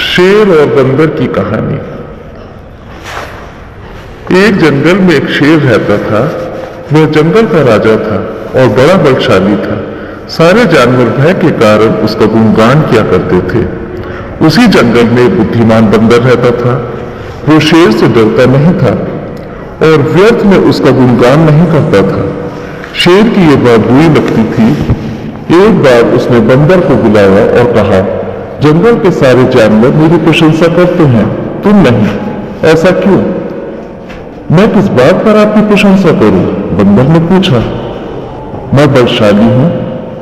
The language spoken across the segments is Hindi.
शेर और बंदर की कहानी। एक जंगल में एक शेर रहता था। वह जंगल का राजा था और बड़ा बलशाली था। सारे जानवर भय के कारण उसका गुणगान किया करते थे। उसी जंगल में एक बुद्धिमान बंदर रहता था। वो शेर से डरता नहीं था और व्यर्थ में उसका गुणगान नहीं करता था। शेर की यह बात बुरी लगती थी। एक बार उसने बंदर को बुलाया और कहा, जंगल के सारे जानवर मेरी प्रशंसा करते हैं, तुम नहीं, ऐसा क्यों? मैं किस बात पर आपकी प्रशंसा करूं? बंदर ने पूछा। मैं बलशाली हूं,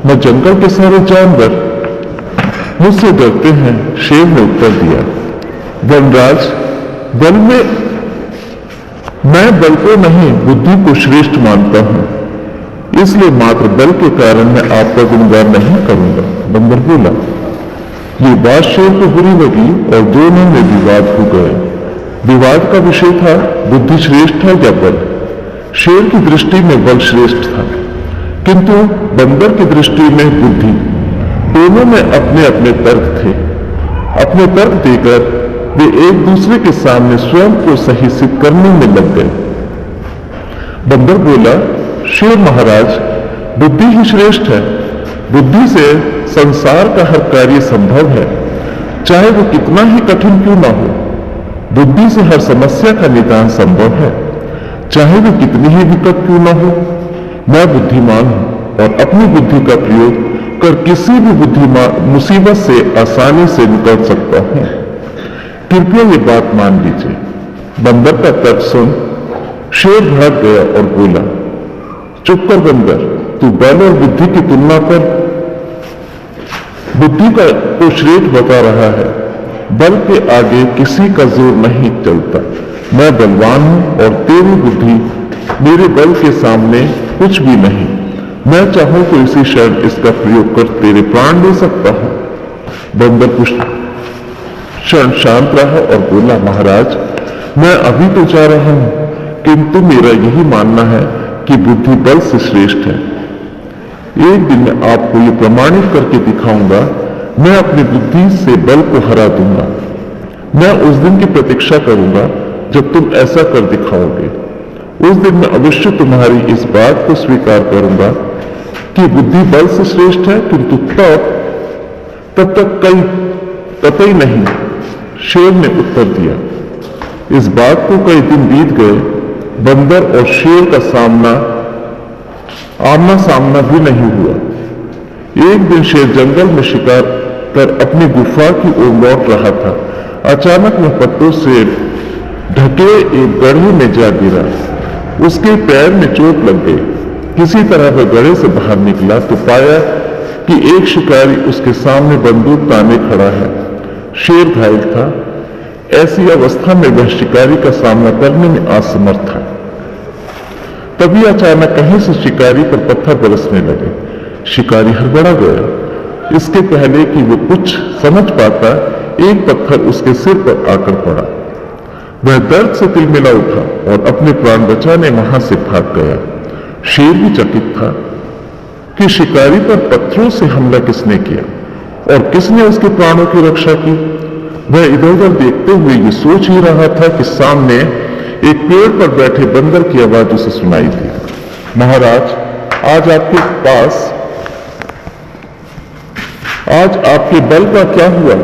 मैं जंगल के सारे जानवर मुझसे डरते हैं, शेर ने उत्तर दिया। वनराज, बल में मैं बल को नहीं, बुद्धि को श्रेष्ठ मानता हूं, इसलिए मात्र बल के कारण मैं आपका गुणगान नहीं करूंगा। बंदर बोला। ये बात शेर को बुरी लगी और दोनों में विवाद हो गए। विवाद का विषय था, बुद्धि श्रेष्ठ है या बल। शेर की दृष्टि में बल श्रेष्ठ था, किंतु बंदर की दृष्टि में बुद्धि। दोनों में अपने अपने तर्क थे। अपने तर्क देकर वे एक दूसरे के सामने स्वयं को सही सिद्ध करने में लग गए। बंदर बोला, शेर महाराज, बुद्धि ही श्रेष्ठ है। बुद्धि से संसार का हर कार्य संभव है, चाहे वो कितना ही कठिन क्यों ना हो। बुद्धि से हर समस्या का निदान संभव है, चाहे वो कितनी ही विकट क्यों ना हो। मैं बुद्धिमान हूं और अपनी बुद्धि का प्रयोग कर किसी भी बुद्धिमान मुसीबत से आसानी से निकल सकता हूं। कृपया ये बात मान लीजिए। बंदर का तर्क सुन शेर भड़क गया और बोला, चुप कर बंदर, तू बल और बुद्धि की तुलना कर बुद्धि का तो श्रेष्ठ बता रहा है। बल के आगे किसी का जोर नहीं चलता। मैं बलवान हूं और तेरी बुद्धि मेरे बल के सामने कुछ भी नहीं। मैं चाहूं तो इसी क्षण इसका प्रयोग कर तेरे प्राण ले सकता हूं। बंदर कुछ क्षण शांत रहा और बोला, महाराज, मैं अभी तो जा रहा हूं, किंतु मेरा यही मानना है कि बुद्धि बल से श्रेष्ठ है। एक दिन मैं आपको ये प्रमाणित करके दिखाऊंगा। मैं अपनी बुद्धि से बल को हरा दूंगा। मैं उस दिन की प्रतीक्षा करूंगा जब तुम ऐसा कर दिखाओगे। उस दिन मैं अवश्य तुम्हारी इस बात को स्वीकार करूंगा कि बुद्धि बल से श्रेष्ठ है, किंतु तब तक कतई नहीं, शेर ने उत्तर दिया। इस बात को कई दिन बीत गए। बंदर और शेर का आमना सामना भी नहीं हुआ। एक दिन शेर जंगल में शिकार कर अपनी गुफा की ओर लौट रहा था। अचानक वह पत्तों से ढके एक गड्ढे में जा गिरा। उसके पैर में चोट लग गई। किसी तरह वह गड्ढे से बाहर निकला तो पाया कि एक शिकारी उसके सामने बंदूक ताने खड़ा है। शेर घायल था। ऐसी अवस्था में वह शिकारी का सामना करने में असमर्थ था। तभी अचानक कहीं से शिकारी पर पत्थर बरसने लगे। शिकारी हड़बड़ा गया। इसके पहले कि वो कुछ समझ पाता, एक पत्थर उसके सिर पर आकर पड़ा। वह दर्द से तिलमिला उठा और अपने प्राण बचाने वहां से भाग गया। शेर भी चकित था कि शिकारी पर पत्थरों से हमला किसने किया और किसने उसके प्राणों की रक्षा की। वह इधर उधर देखते हुए ये सोच ही रहा था कि सामने एक पेड़ पर बैठे बंदर की आवाज उसे सुनाई दी। महाराज, आज आपके बल का क्या हुआ?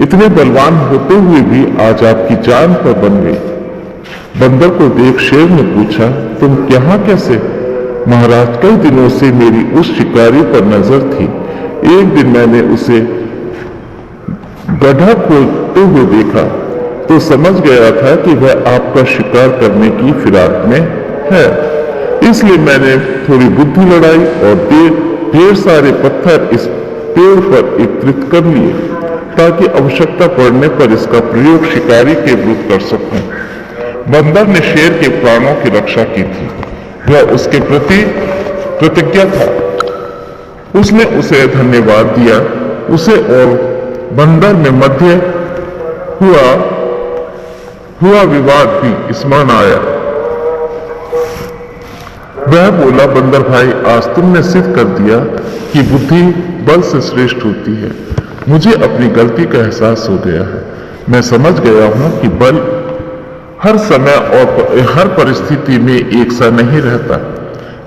इतने बलवान होते हुए भी आज आपकी जान पर बन गई। बंदर को देख शेर ने पूछा, तुम यहाँ कैसे? महाराज, कई दिनों से मेरी उस शिकारी पर नजर थी। एक दिन मैंने उसे गड्ढा खोदते हुए देखा तो समझ गया था कि वह आपका शिकार करने की फिराक में है। इसलिए मैंने थोड़ी बुद्धि लड़ाई और ढेर सारे पत्थर इस पेड़ पर एकत्रित कर लिए ताकि आवश्यकता पड़ने पर इसका प्रयोग शिकारी के विरुद्ध कर सकूं। बंदर ने शेर के प्राणों की रक्षा की थी। वह उसके प्रति कृतज्ञ था। उसने उसे धन्यवाद दिया। उसे और बंदर में मध्य हुआ विवाद भी स्मरण आया। वह बोला, बंदर भाई, आज तुमने सिद्ध कर दिया कि बुद्धि बल से श्रेष्ठ होती है। मुझे अपनी गलती का एहसास हो गया है। मैं समझ गया हूं कि बल हर समय और हर परिस्थिति में एक सा नहीं रहता,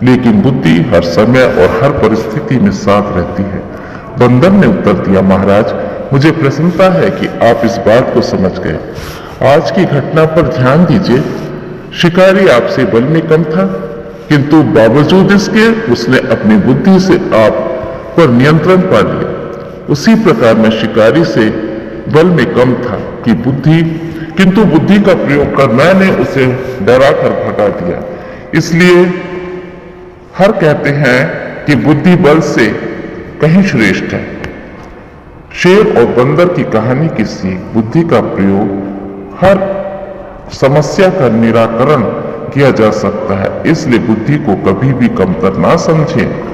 लेकिन बुद्धि हर समय और हर परिस्थिति में साथ रहती है। बंदर ने उत्तर दिया, महाराज, मुझे प्रसन्नता है कि आप इस बात को समझ गए। आज की घटना पर ध्यान दीजिए। शिकारी आपसे बल में कम था, किंतु बावजूद इसके उसने अपनी बुद्धि से आप पर नियंत्रण पा लिया। उसी प्रकार मैं शिकारी से बल में कम था कि किंतु बुद्धि का प्रयोग कर मैंने उसे डरा कर भगा दिया। इसलिए हर कहते हैं कि बुद्धि बल से कहीं श्रेष्ठ है। शेर और बंदर की कहानी की सीख, बुद्धि का प्रयोग हर समस्या का निराकरण किया जा सकता है। इसलिए बुद्धि को कभी भी कमतर ना समझें।